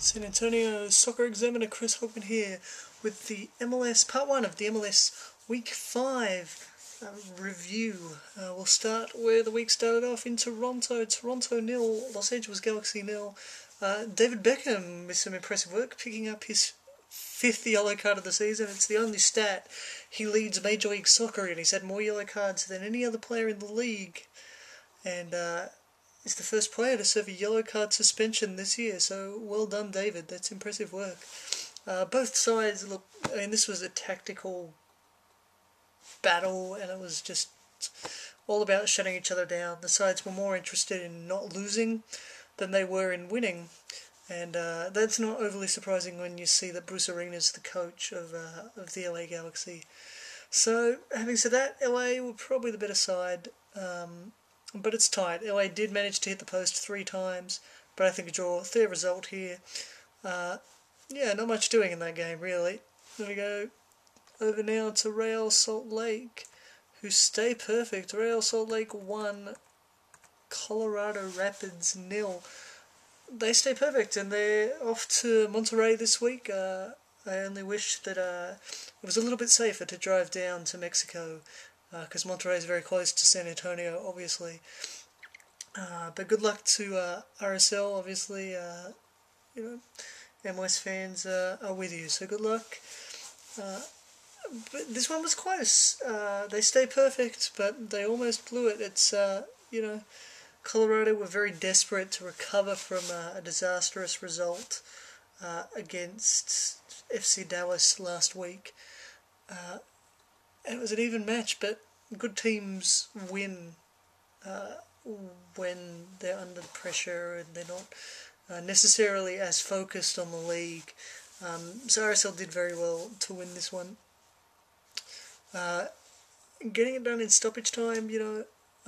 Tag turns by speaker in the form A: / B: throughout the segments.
A: San Antonio Soccer Examiner Chris Hockman here with the MLS Part 1 of the MLS Week 5 review. We'll start where the week started off in Toronto. Toronto 0, Los Angeles Galaxy 0. David Beckham with some impressive work, picking up his 5th yellow card of the season. It's the only stat he leads Major League Soccer in. He's had more yellow cards than any other player in the league. And is the first player to serve a yellow card suspension this year, so well done, David. That's impressive work. Both sides look. I mean, this was a tactical battle, and it was just all about shutting each other down. The sides were more interested in not losing than they were in winning, and that's not overly surprising when you see that Bruce Arena's the coach of the LA Galaxy. So, having said that, LA were probably the better side. But it's tight. LA did manage to hit the post 3 times, but I think a draw. Fair result here. Yeah, not much doing in that game, really. Then we go over now to Real Salt Lake, who stay perfect. Real Salt Lake 1, Colorado Rapids 0. They stay perfect, and they're off to Monterrey this week. I only wish that it was a little bit safer to drive down to Mexico, because Monterrey is very close to San Antonio, obviously. But good luck to RSL, obviously. MLS fans are with you, so good luck. But this one was close. They stay perfect, but they almost blew it. It's, Colorado were very desperate to recover from a disastrous result against FC Dallas last week. It was an even match, but good teams win when they're under pressure and they're not necessarily as focused on the league. So RSL did very well to win this one. Getting it done in stoppage time,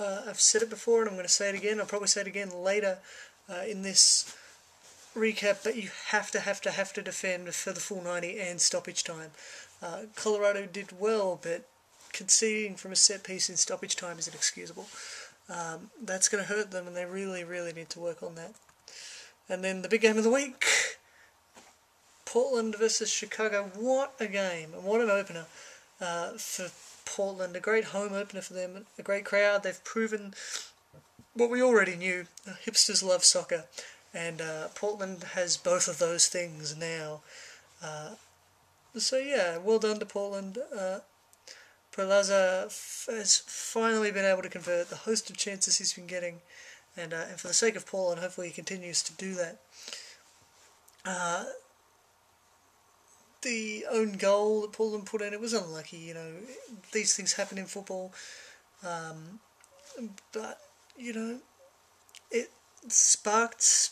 A: I've said it before and I'm going to say it again. I'll probably say it again later in this recap, but you have to defend for the full 90 and stoppage time. Colorado did well, but conceding from a set piece in stoppage time is inexcusable. That's going to hurt them, and they really need to work on that. And then the big game of the week, Portland versus Chicago. What a game, and what an opener for Portland. A great home opener for them, a great crowd. They've proven what we already knew. Hipsters love soccer, and Portland has both of those things now. So yeah, well done to Portland. Perlaza has finally been able to convert the host of chances he's been getting, and for the sake of Portland, hopefully he continues to do that. The own goal that Portland put in, it was unlucky. These things happen in football, but it sparked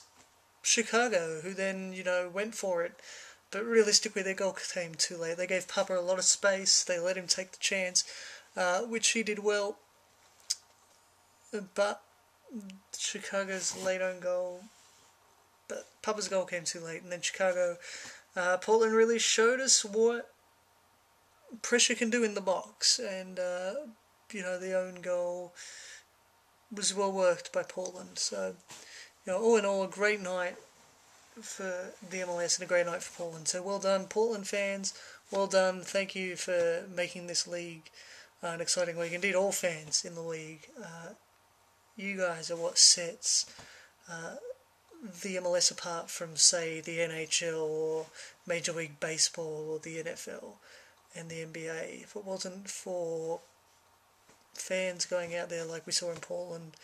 A: Chicago, who then went for it. But realistically, their goal came too late. They gave Papa a lot of space. They let him take the chance, which he did well. But Chicago's late own goal, but Papa's goal came too late. And then Portland really showed us what pressure can do in the box. And, the own goal was well worked by Portland. So, all in all, a great night for the MLS and a great night for Portland. So well done, Portland fans. Well done. Thank you for making this league an exciting league. Indeed, all fans in the league. You guys are what sets the MLS apart from, say, the NHL or Major League Baseball or the NFL and the NBA. If it wasn't for fans going out there like we saw in Portland,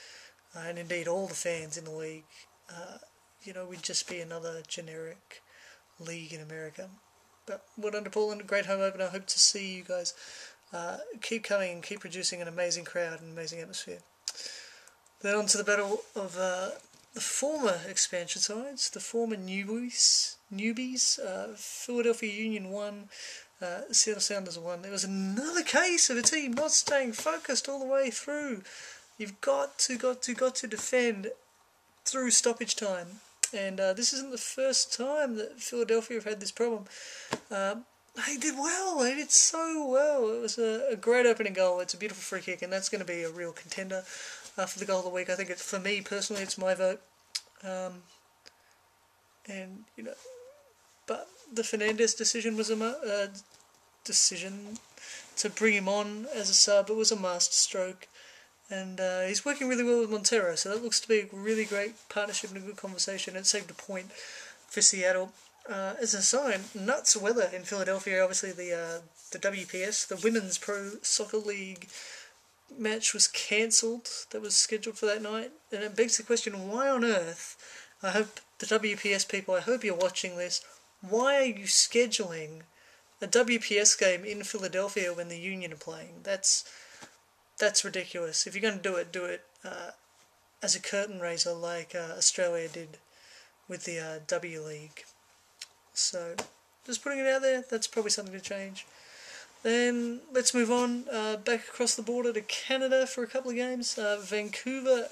A: and indeed all the fans in the league, we'd just be another generic league in America. But well done to Portland, a great home opener. I hope to see you guys keep coming and keep producing an amazing crowd and amazing atmosphere. Then on to the battle of the former expansion sides, the former newbies. Philadelphia Union 1, Seattle Sounders 1. There was another case of a team not staying focused all the way through. You've got to defend through stoppage time. And this isn't the first time that Philadelphia have had this problem. They did well. They did so well. It was a great opening goal. It's a beautiful free kick, and that's going to be a real contender for the goal of the week. I think for me personally, it's my vote. and but the Fernandez decision was a decision to bring him on as a sub. It was a master stroke, and he's working really well with Montero, so that looks to be a really great partnership and a good conversation. It saved a point for Seattle. As a sign, nuts weather in Philadelphia. Obviously, the WPS, the Women's Pro Soccer League match was cancelled. That was scheduled for that night, and it begs the question: why on earth? I hope the WPS people, I hope you're watching this. Why are you scheduling a WPS game in Philadelphia when the Union are playing? That's ridiculous. If you're going to do it as a curtain raiser like Australia did with the W League. So, just putting it out there, that's probably something to change. Then, let's move on back across the border to Canada for a couple of games. Vancouver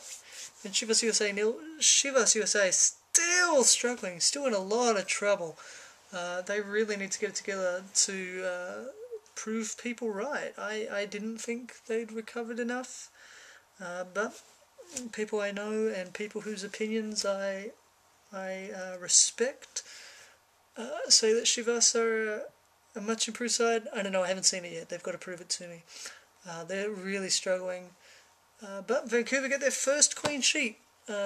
A: and Chivas USA nil. Chivas USA still struggling, still in a lot of trouble. They really need to get it together to prove people right. I didn't think they'd recovered enough, but people I know and people whose opinions I respect say that Chivas are a much improved side. I don't know, I haven't seen it yet. They've got to prove it to me. They're really struggling. But Vancouver get their first clean sheet.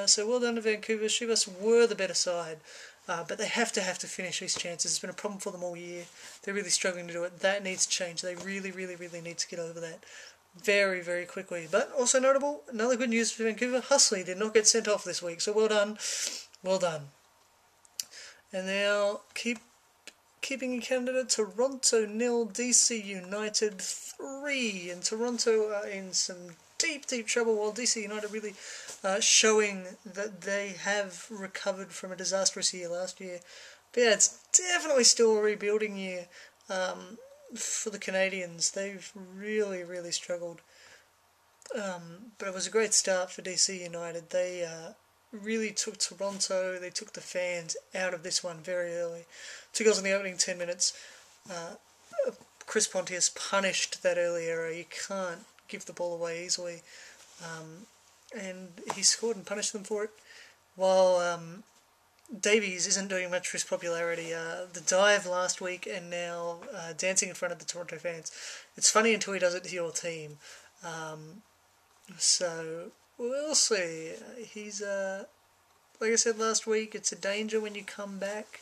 A: So well done to Vancouver. Chivas were the better side. But they have to finish these chances. It's been a problem for them all year. They're really struggling to do it. That needs to change. They really, really, really need to get over that very, very quickly. But also notable, another good news for Vancouver, Husley did not get sent off this week. So well done. Well done. And now keeping in Canada, Toronto 0, DC United 3. And Toronto are in some deep, deep trouble, while DC United really showing that they have recovered from a disastrous year last year. But yeah, it's definitely still a rebuilding year for the Canadians. They've really, really struggled. But it was a great start for DC United. They really took Toronto, they took the fans out of this one very early. 2 goals in the opening 10 minutes. Chris Pontius punished that early error. You can't give the ball away easily. And he scored and punished them for it. While Davies isn't doing much for his popularity. The dive last week and now dancing in front of the Toronto fans. It's funny until he does it to your team. So we'll see. He's like I said last week, it's a danger when you come back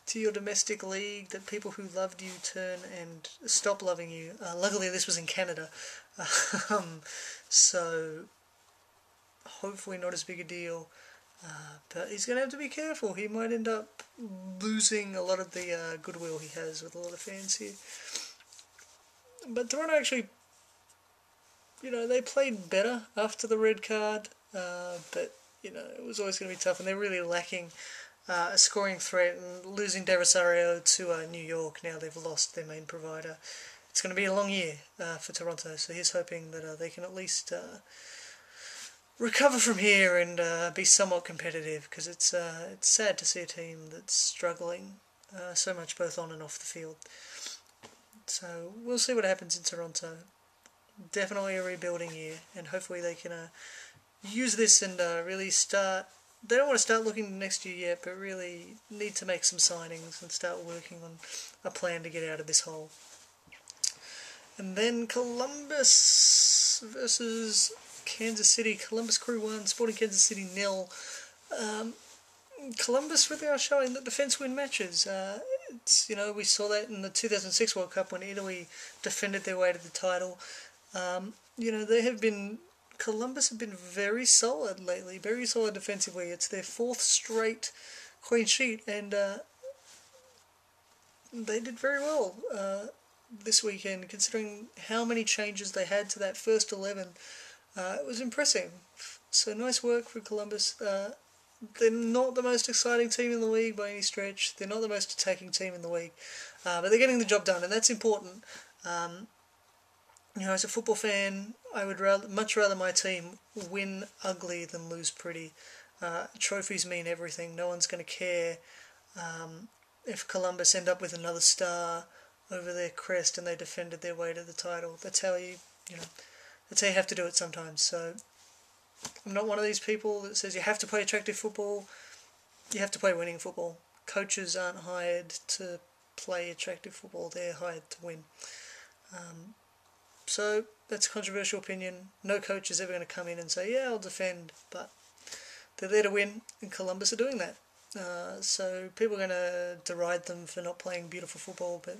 A: to your domestic league that people who loved you turn and stop loving you. Luckily this was in Canada, so hopefully not as big a deal, but he's going to have to be careful. He might end up losing a lot of the goodwill he has with a lot of fans here. But Toronto actually, they played better after the red card, but it was always going to be tough, and they're really lacking a scoring threat, and losing De Rosario to New York, now they've lost their main provider. It's going to be a long year for Toronto, so he's hoping that they can at least recover from here and be somewhat competitive, because it's sad to see a team that's struggling so much both on and off the field. So we'll see what happens in Toronto. Definitely a rebuilding year, and hopefully they can use this and really start. They don't want to start looking next year yet, but really need to make some signings and start working on a plan to get out of this hole. And then Columbus versus Kansas City. Columbus Crew 1, Sporting Kansas City 0. Columbus really are showing that defence win matches. We saw that in the 2006 World Cup when Italy defended their way to the title. Columbus have been very solid lately, very solid defensively. It's their 4th straight clean sheet, and they did very well this weekend, considering how many changes they had to that first 11. It was impressive. So nice work for Columbus. They're not the most exciting team in the league by any stretch. They're not the most attacking team in the league, but they're getting the job done, and that's important. As a football fan, I would much rather my team win ugly than lose pretty. Trophies mean everything. No one's going to care if Columbus end up with another star over their crest and they defended their way to the title. That's how that's how you have to do it sometimes. So I'm not one of these people that says you have to play attractive football. You have to play winning football. Coaches aren't hired to play attractive football, they're hired to win. So that's a controversial opinion. No coach is ever going to come in and say, yeah, I'll defend, but they're there to win, and Columbus are doing that. So people are going to deride them for not playing beautiful football, but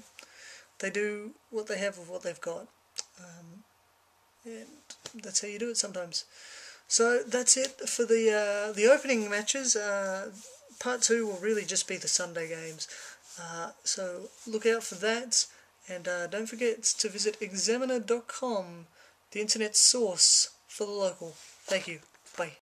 A: they do what they have with what they've got. And that's how you do it sometimes. So that's it for the opening matches. Part 2 will really just be the Sunday games. So look out for that. And don't forget to visit examiner.com, the internet source for the local. Thank you. Bye.